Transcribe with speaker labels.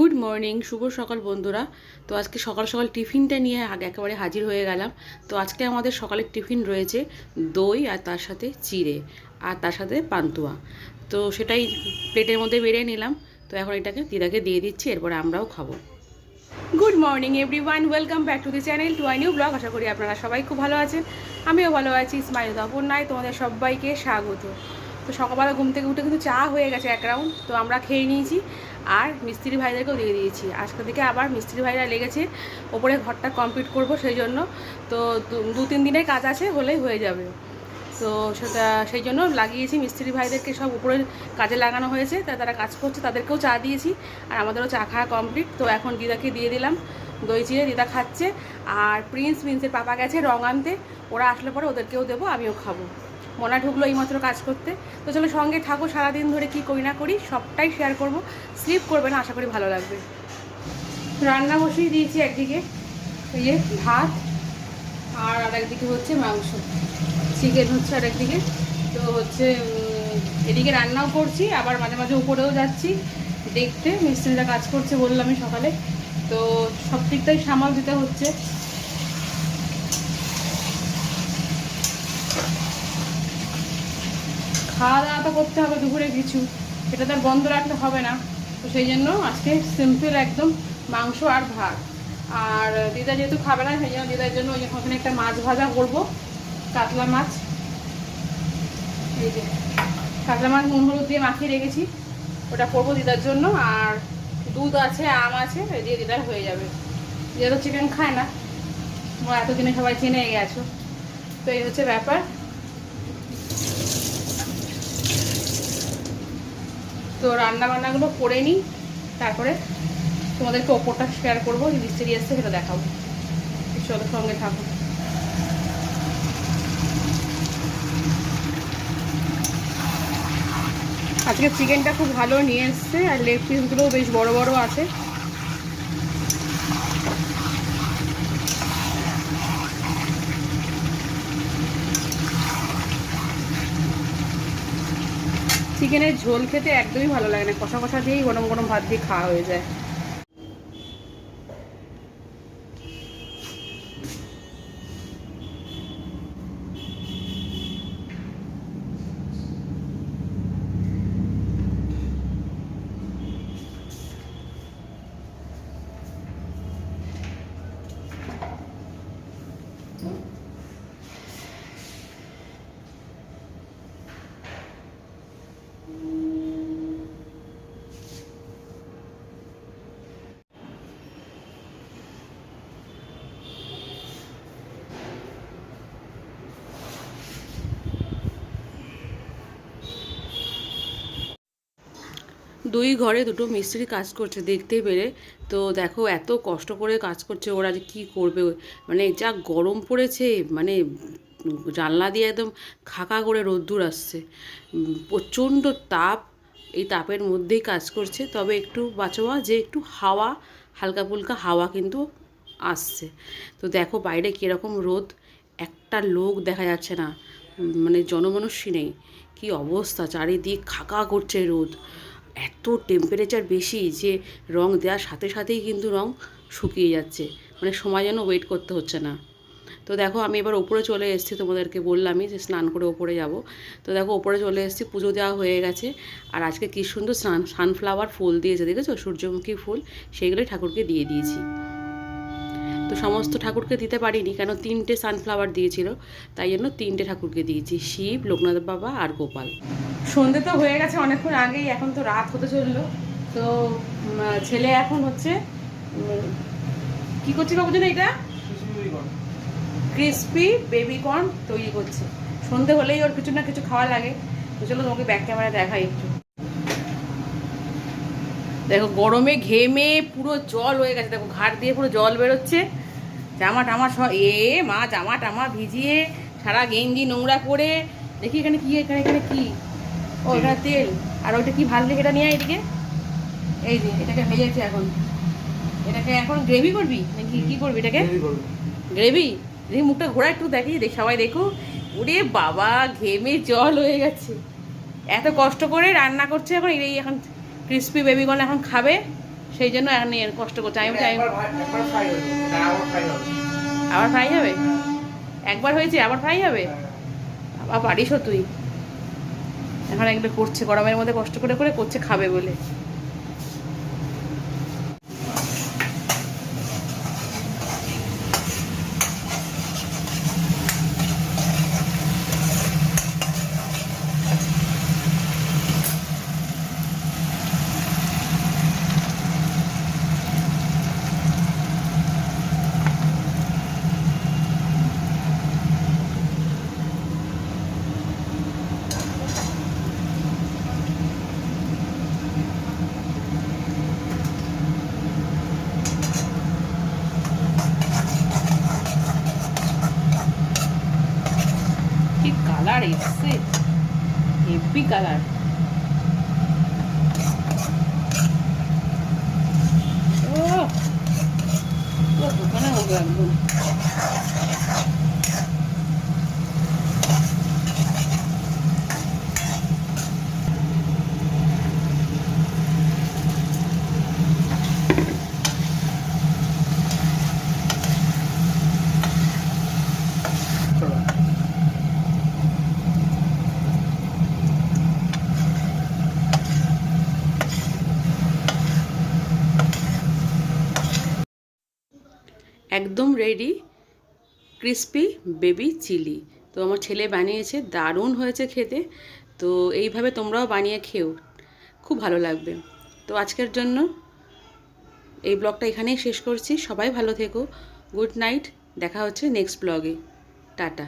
Speaker 1: Good morning, শুভ সকাল বন্ধুরা। তো আজকে সকাল সকাল টিফিনটা নিয়ে আগে একেবারে হাজির হয়ে গেলাম। তো আজকে আমাদের সকালের টিফিন রয়েছে দই আর তার সাথে চিড়ে আর তার সাথে পান্তুয়া। তো সেটাই প্লেটের মধ্যে বেড়ে নিলাম। তো এখন এটাকে দিদাকে দিয়ে দিচ্ছি, এরপরে আমরাও খাবো। Good morning everyone, welcome back to the channel, to I new blog. আশা করি আপনারা সবাই খুব ভালো আছেন, আমিও ভালো আছি। স্মাইল অপর্ণায় তোমাদের সবাইকে স্বাগত। তো সকালবেলা ঘুম থেকে উঠে কিন্তু চা হয়ে গেছে এক রাউন্ড, তো আমরা খেয়ে নিয়েছি আর মিস্ত্রি ভাইদেরকেও দিয়ে দিয়েছি। আজকে থেকে আবার মিস্ত্রি ভাইরা লেগেছে ওপরে ঘরটা কমপ্লিট করব, সেই জন্য। তো 2-3 দিনের কাজ আছে, হলেই হয়ে যাবে। তো সেটা সেই জন্য লাগিয়েছি মিস্ত্রি ভাইদেরকে, সব উপরে কাজে লাগানো হয়েছে, তারা কাজ করছে, তাদেরকেও চা দিয়েছি আর আমাদেরও চা খাওয়া কমপ্লিট। তো এখন দিদাকে দিয়ে দিলাম দই চিড়ে, দিদা খাচ্ছে। আর প্রিন্সের পাপা গেছে রং আনতে, ওরা আসলে পরে ওদেরকেও দেবো, আমিও খাবো। মনা ঢুকলো এইমাত্র কাজ করতে। তো চলো সঙ্গে থাকো, সারাদিন ধরে কি করি না করি সবটাই শেয়ার করব, স্লিপ করবে না, আশা করি ভালো লাগবে। রান্না বসিয়ে দিয়েছি, একদিকে এই যে ভাত আর একদিকে হচ্ছে মাংস, চিকেন হচ্ছে আর একদিকে। তো হচ্ছে এদিকে রান্নাও করছি, আবার মাঝে মাঝে উপরেও যাচ্ছি দেখতে, মিস্ত্রিরা কাজ করছে বললামই সকালে। তো সব দিকটাই সামাল দিতে হচ্ছে। খাওয়া দাওয়া তো করতে হবে দুপুরে কিছু, এটা তো আর বন্ধ রাখলে হবে না। তো সেই জন্য আজকে সিম্পল একদম মাংস আর ভাত। আর দিদা যেহেতু খাবে না, সেই জন্য দিদার জন্য ওই ওখানে একটা মাছ ভাজা করবো, কাতলা মাছ। এই যে কাতলা মাছ নুন হলুদ দিয়ে মাখিয়ে রেখেছি, ওটা করবো দিদার জন্য। আর দুধ আছে, আম আছে, এই দিয়ে দিদার হয়ে যাবে। দিদা তো চিকেন খায় না, তোমরা এতদিনে সবাই চেনে গেছো। তো এই হচ্ছে ব্যাপার। তো রান্না বান্নাগুলো করে নিই, তারপরে তোমাদেরকে ওপরটা শেয়ার করবো, যে মিস্ত্রি আসছে সেটা দেখাবো। চলো সঙ্গে থাকো। আজকে চিকেনটা খুব ভালো নিয়ে এসছে, আর লেগ পিসগুলোও বেশ বড় বড় আছে। চিকেনের ঝোল খেতে একদমই ভালো লাগে না, কষা কষা দিয়েই গরম গরম ভাত দিয়ে খাওয়া হয়ে যায়। দুই ঘরে দুটো মিস্ত্রি কাজ করছে দেখতেই পেরে। তো দেখো এত কষ্ট করে কাজ করছে ওরা, যে কী করবে, মানে যা গরম পড়েছে, মানে জানলা দিয়ে একদম খাকা করে রোদ্দুর আসছে, প্রচণ্ড তাপ। এই তাপের মধ্যেই কাজ করছে, তবে একটু বাঁচোয়া যে একটু হাওয়া, হালকা ফুলকা হাওয়া কিন্তু আসছে। তো দেখো বাইরে কীরকম রোদ, একটা লোক দেখা যাচ্ছে না, মানে জনমানুষই নেই। কি অবস্থা, চারিদিক খাকা করছে রোদ, এত টেম্পারেচার বেশি যে রং দেওয়ার সাথে সাথেই কিন্তু রং শুকিয়ে যাচ্ছে, মানে সময় যেন ওয়েট করতে হচ্ছে না। তো দেখো আমি এবার ওপরে চলে এসেছি, তোমাদেরকে বললামই যে স্নান করে ওপরে যাব। তো দেখো ওপরে চলে এসেছি, পুজো দেওয়া হয়ে গেছে। আর আজকে কী সুন্দর সানফ্লাওয়ার ফুল দিয়েছে, দেখেছো, সূর্যমুখী ফুল, সেইগুলোই ঠাকুরকে দিয়ে দিয়েছি। তো সমস্ত ঠাকুরকে দিতে পারিনি, কেন 3টে সানফ্লাওয়ার দিয়েছিল, তাই জন্য 3টে ঠাকুরকে দিয়েছি, শিব, লোকনাথ বাবা আর গোপাল। সন্ধে তো হয়ে গেছে অনেকক্ষণ আগেই, এখন তো রাত হতে চললো। তো ছেলে এখন হচ্ছে কি করছে বাবু জানো, এটা ক্রিসপি বেবিকর্ন তৈরি করছে। সন্ধে হলেই ওর কিছু না কিছু খাওয়া লাগে। তো চলো তোমাকে ব্যাক ক্যামেরা দেখাই একটু। দেখো গরমে ঘেমে পুরো জল হয়ে গেছে, দেখো ঘাট দিয়ে পুরো জল বেরোচ্ছে, জামা টামা সব মা জামা টামা ভিজিয়ে সারা গেঞ্জি নোংরা করে। দেখি এখানে কি, এখানে এখানে কি, ও এখানে তেল। আর ওইটা কি ভাজলে, এটা নিয়ে এদিকে, এই যে এটাকে ভেজেছে এখন, এটাকে এখন গ্রেভি করবি নাকি কি করবি এটাকে? গ্রেভি। দেখি মুখটা ঘোরা একটু, দেখি সবাই দেখো। ওরে বাবা, ঘেমে জল হয়ে গেছে, এত কষ্ট করে রান্না করছে এখন। এই এখন ক্রিসপি বেবিকর্ন এখন খাবে, সেই জন্য এখন কষ্ট করছে। আমি
Speaker 2: একবার ফ্রাই হলো, না আবার ফ্রাই হবে।
Speaker 1: আবার ফ্রাই হবে? একবার হয়েছে আবার ফ্রাই হবে? আবার পারিসও তুই। এখন এগুলো করছে গরমের মধ্যে, কষ্ট করে করে করছে, খাবে বলে। কি কালার এসছে, হেভি কালার। ও দোকানে হবে একদম।
Speaker 2: চলো।
Speaker 1: একদম রেডি ক্রিস্পি বেবি চিলি। তো আমার ছেলে বানিয়েছে, দারুণ হয়েছে খেতে। তো এইভাবে তোমরাও বানিয়ে খেও, খুব ভালো লাগবে। তো আজকের জন্য এই ব্লগটা এখানেই শেষ করছি। সবাই ভালো থেকো, গুড নাইট, দেখা হচ্ছে নেক্সট ব্লগে। টাটা।